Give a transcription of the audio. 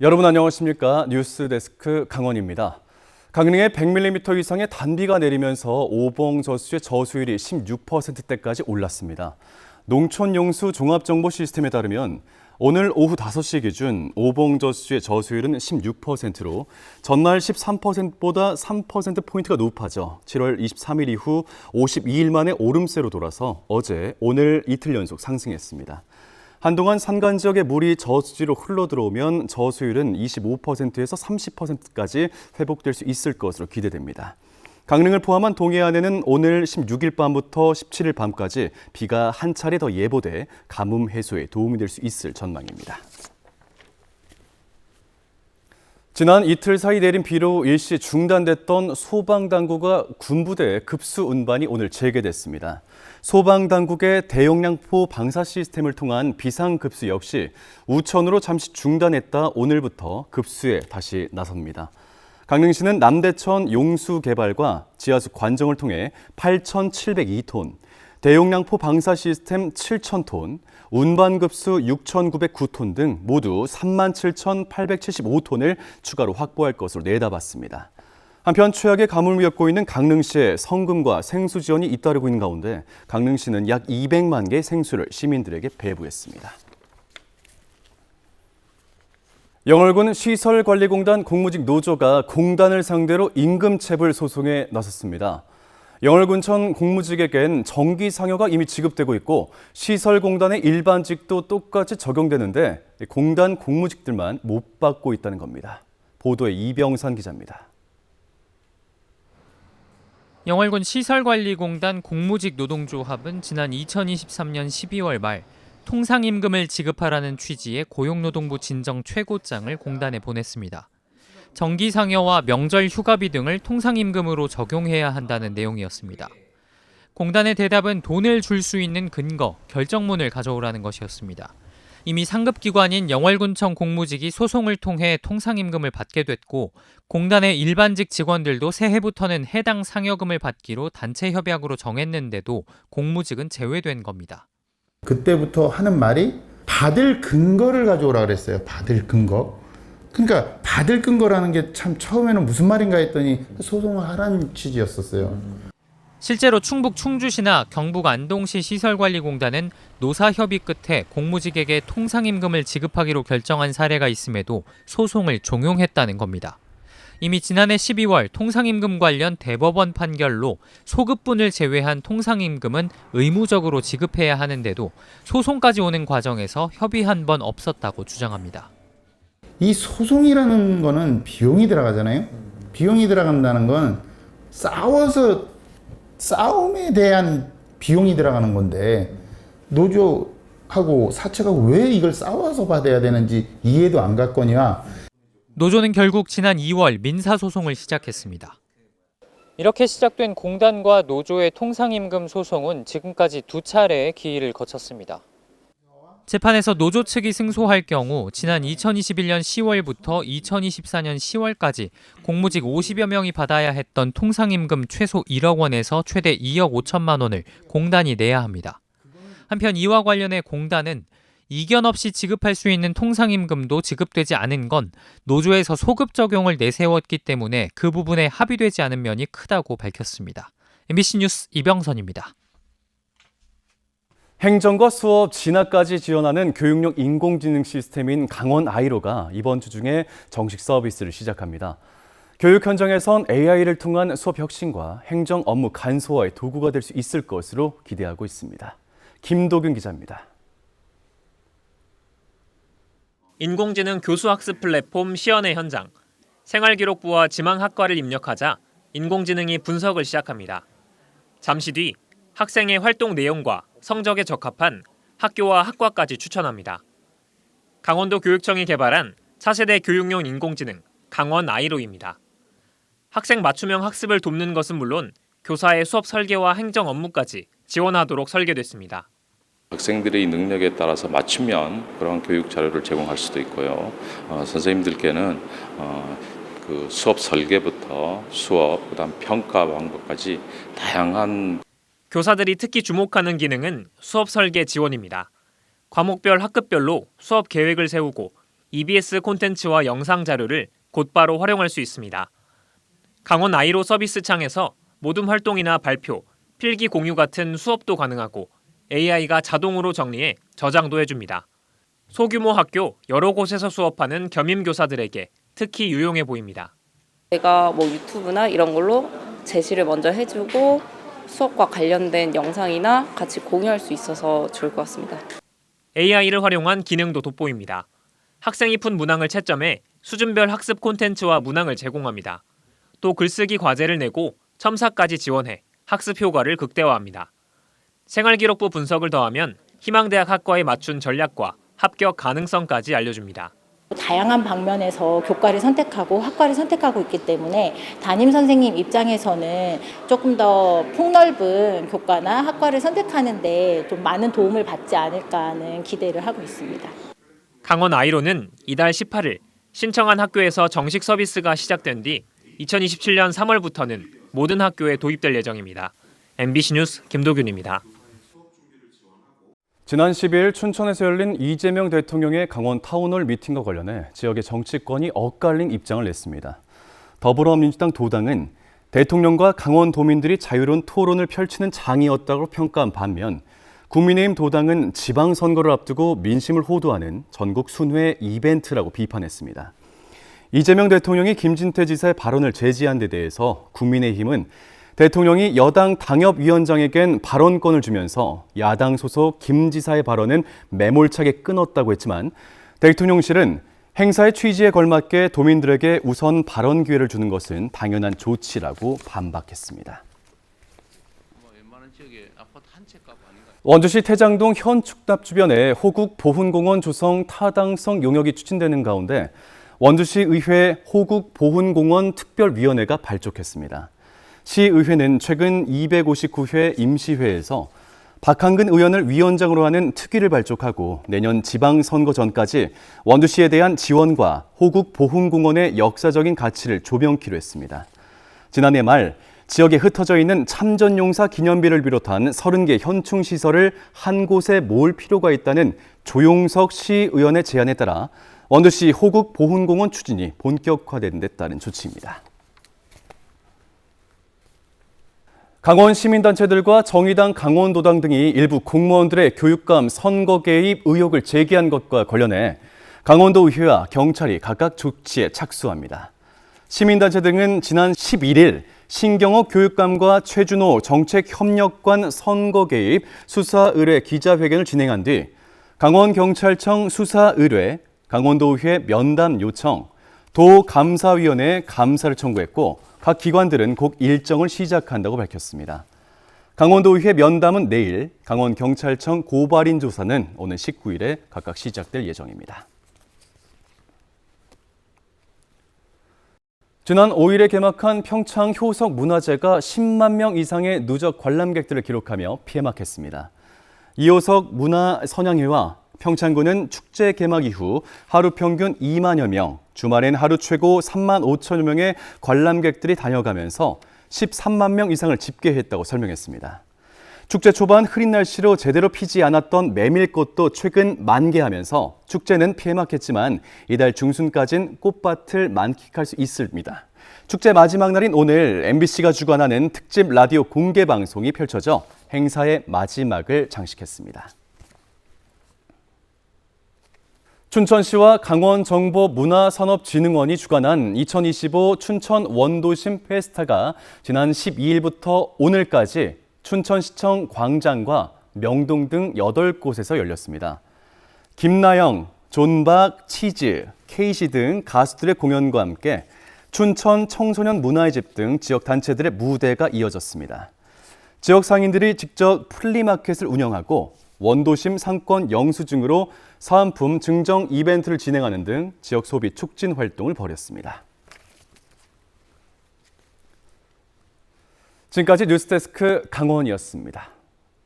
여러분 안녕하십니까? 뉴스데스크 강원입니다. 강릉에 100mm 이상의 단비가 내리면서 오봉저수지의 저수율이 16%대까지 올랐습니다. 농촌용수 종합정보 시스템에 따르면 오늘 오후 5시 기준 오봉저수지의 저수율은 16%로 전날 13%보다 3%포인트가 높아져 7월 23일 이후 52일 만에 오름세로 돌아서 어제, 오늘 이틀 연속 상승했습니다. 한동안 산간 지역의 물이 저수지로 흘러들어오면 저수율은 25%에서 30%까지 회복될 수 있을 것으로 기대됩니다. 강릉을 포함한 동해안에는 오늘 16일 밤부터 17일 밤까지 비가 한 차례 더 예보돼 가뭄 해소에 도움이 될 수 있을 전망입니다. 지난 이틀 사이 내린 비로 일시 중단됐던 소방당국과 군부대의 급수 운반이 오늘 재개됐습니다. 소방당국의 대용량포 방사 시스템을 통한 비상급수 역시 우천으로 잠시 중단했다 오늘부터 급수에 다시 나섭니다. 강릉시는 남대천 용수 개발과 지하수 관정을 통해 8,702톤, 대용량포 방사 시스템 7,000톤, 운반급수 6,909톤 등 모두 37,875톤을 추가로 확보할 것으로 내다봤습니다. 한편 최악의 가뭄을 겪고 있는 강릉시에 성금과 생수 지원이 잇따르고 있는 가운데 강릉시는 약 200만 개 생수를 시민들에게 배부했습니다. 영월군 시설관리공단 공무직 노조가 공단을 상대로 임금체불 소송에 나섰습니다. 영월군청 공무직에겐 정기상여가 이미 지급되고 있고 시설공단의 일반직도 똑같이 적용되는데 공단 공무직들만 못 받고 있다는 겁니다. 보도에 이병산 기자입니다. 영월군 시설관리공단 공무직 노동조합은 지난 2023년 12월 말 통상임금을 지급하라는 취지의 고용노동부 진정 최고장을 공단에 보냈습니다. 정기상여와 명절 휴가비 등을 통상임금으로 적용해야 한다는 내용이었습니다. 공단의 대답은 돈을 줄 수 있는 근거, 결정문을 가져오라는 것이었습니다. 이미 상급기관인 영월군청 공무직이 소송을 통해 통상임금을 받게 됐고 공단의 일반직 직원들도 새해부터는 해당 상여금을 받기로 단체 협약으로 정했는데도 공무직은 제외된 겁니다. 그때부터 하는 말이 받을 근거를 가져오라 그랬어요. 받을 근거. 그러니까 받을 근거라는 게 참 처음에는 무슨 말인가 했더니 소송을 하라는 취지였었어요. 실제로 충북 충주시나 경북 안동시 시설관리공단은 노사협의 끝에 공무직에게 통상임금을 지급하기로 결정한 사례가 있음에도 소송을 종용했다는 겁니다. 이미 지난해 12월 통상임금 관련 대법원 판결로 소급분을 제외한 통상임금은 의무적으로 지급해야 하는데도 소송까지 오는 과정에서 협의 한 번 없었다고 주장합니다. 이 소송이라는 거는 비용이 들어가잖아요. 비용이 들어간다는 건 싸움에 대한 비용이 들어가는 건데 노조하고 사측하고 왜 이걸 싸워서 받아야 되는지 이해도 안 갔거니와 노조는 결국 지난 2월 민사소송을 시작했습니다. 이렇게 시작된 공단과 노조의 통상임금 소송은 지금까지 2차례의 기일을 거쳤습니다. 재판에서 노조 측이 승소할 경우 지난 2021년 10월부터 2024년 10월까지 공무직 50여 명이 받아야 했던 통상임금 최소 1억 원에서 최대 2억 5천만 원을 공단이 내야 합니다. 한편 이와 관련해 공단은 이견 없이 지급할 수 있는 통상임금도 지급되지 않은 건 노조에서 소급 적용을 내세웠기 때문에 그 부분에 합의되지 않은 면이 크다고 밝혔습니다. MBC 뉴스 이병선입니다. 행정과 수업 진학까지 지원하는 교육용 인공지능 시스템인 강원 아이로가 이번 주 중에 정식 서비스를 시작합니다. 교육 현장에선 AI를 통한 수업 혁신과 행정 업무 간소화의 도구가 될 수 있을 것으로 기대하고 있습니다. 김도균 기자입니다. 인공지능 교수학습 플랫폼 시연의 현장. 생활기록부와 지망학과를 입력하자 인공지능이 분석을 시작합니다. 잠시 뒤 학생의 활동 내용과 성적에 적합한 학교와 학과까지 추천합니다. 강원도 교육청이 개발한 차세대 교육용 인공지능 강원 아이로입니다. 학생 맞춤형 학습을 돕는 것은 물론 교사의 수업 설계와 행정 업무까지 지원하도록 설계됐습니다. 학생들의 능력에 따라서 맞춤형 그런 교육 자료를 제공할 수도 있고요. 선생님들께는 그 수업 설계부터 수업, 그다음 평가 방법까지 다양한 교사들이 특히 주목하는 기능은 수업 설계 지원입니다. 과목별 학급별로 수업 계획을 세우고 EBS 콘텐츠와 영상 자료를 곧바로 활용할 수 있습니다. 강원 아이로 서비스 창에서 모둠 활동이나 발표, 필기 공유 같은 수업도 가능하고 AI가 자동으로 정리해 저장도 해줍니다. 소규모 학교 여러 곳에서 수업하는 겸임교사들에게 특히 유용해 보입니다. 내가 뭐 유튜브나 이런 걸로 제시를 먼저 해주고 수업과 관련된 영상이나 같이 공유할 수 있어서 좋을 것 같습니다. AI를 활용한 기능도 돋보입니다. 학생이 푼 문항을 채점해 수준별 학습 콘텐츠와 문항을 제공합니다. 또 글쓰기 과제를 내고 첨삭까지 지원해 학습 효과를 극대화합니다. 생활기록부 분석을 더하면 희망대학 학과에 맞춘 전략과 합격 가능성까지 알려줍니다. 다양한 방면에서 교과를 선택하고 학과를 선택하고 있기 때문에 담임 선생님 입장에서는 조금 더 폭넓은 교과나 학과를 선택하는 데 좀 많은 도움을 받지 않을까 하는 기대를 하고 있습니다. 강원 아이로는 이달 18일 신청한 학교에서 정식 서비스가 시작된 뒤 2027년 3월부터는 모든 학교에 도입될 예정입니다. MBC 뉴스 김도균입니다. 지난 10일 춘천에서 열린 이재명 대통령의 강원 타운홀 미팅과 관련해 지역의 정치권이 엇갈린 입장을 냈습니다. 더불어민주당 도당은 대통령과 강원도민들이 자유로운 토론을 펼치는 장이었다고 평가한 반면 국민의힘 도당은 지방선거를 앞두고 민심을 호도하는 전국 순회 이벤트라고 비판했습니다. 이재명 대통령이 김진태 지사의 발언을 제지한 데 대해서 국민의힘은 대통령이 여당 당협위원장에겐 발언권을 주면서 야당 소속 김 지사의 발언은 매몰차게 끊었다고 했지만 대통령실은 행사의 취지에 걸맞게 도민들에게 우선 발언 기회를 주는 것은 당연한 조치라고 반박했습니다. 원주시 태장동 현축답 주변에 호국 보훈공원 조성 타당성 용역이 추진되는 가운데 원주시 의회 호국 보훈공원 특별위원회가 발족했습니다. 시의회는 최근 259회 임시회에서 박한근 의원을 위원장으로 하는 특위를 발족하고 내년 지방선거 전까지 원주시에 대한 지원과 호국 보훈공원의 역사적인 가치를 조명키로 했습니다. 지난해 말 지역에 흩어져 있는 참전용사 기념비를 비롯한 30개 현충시설을 한 곳에 모을 필요가 있다는 조용석 시의원의 제안에 따라 원주시 호국 보훈공원 추진이 본격화된 데 따른 조치입니다. 강원 시민단체들과 정의당, 강원도당 등이 일부 공무원들의 교육감 선거 개입 의혹을 제기한 것과 관련해 강원도 의회와 경찰이 각각 조치에 착수합니다. 시민단체 등은 지난 11일 신경호 교육감과 최준호 정책협력관 선거 개입 수사 의뢰 기자회견을 진행한 뒤 강원경찰청 수사 의뢰, 강원도의회 면담 요청, 도감사위원회에 감사를 청구했고 각 기관들은 곧 일정을 시작한다고 밝혔습니다. 강원도의회 면담은 내일, 강원경찰청 고발인 조사는 오늘 19일에 각각 시작될 예정입니다. 지난 5일에 개막한 평창 효석 문화제가 10만 명 이상의 누적 관람객들을 기록하며 폐막했습니다. 이호석 문화선양회와 평창군은 축제 개막 이후 하루 평균 2만여 명, 주말엔 하루 최고 3만 5천여 명의 관람객들이 다녀가면서 13만 명 이상을 집계했다고 설명했습니다. 축제 초반 흐린 날씨로 제대로 피지 않았던 메밀꽃도 최근 만개하면서 축제는 폐막했지만 이달 중순까지는 꽃밭을 만끽할 수 있습니다. 축제 마지막 날인 오늘 MBC가 주관하는 특집 라디오 공개 방송이 펼쳐져 행사의 마지막을 장식했습니다. 춘천시와 강원정보문화산업진흥원이 주관한 2025 춘천 원도심 페스타가 지난 12일부터 오늘까지 춘천시청 광장과 명동 등 8곳에서 열렸습니다. 김나영, 존박, 치즈, 케이시 등 가수들의 공연과 함께 춘천 청소년 문화의 집 등 지역 단체들의 무대가 이어졌습니다. 지역 상인들이 직접 플리마켓을 운영하고 원도심 상권 영수증으로 사은품 증정 이벤트를 진행하는 등 지역 소비 촉진 활동을 벌였습니다. 지금까지 뉴스데스크 강원이었습니다.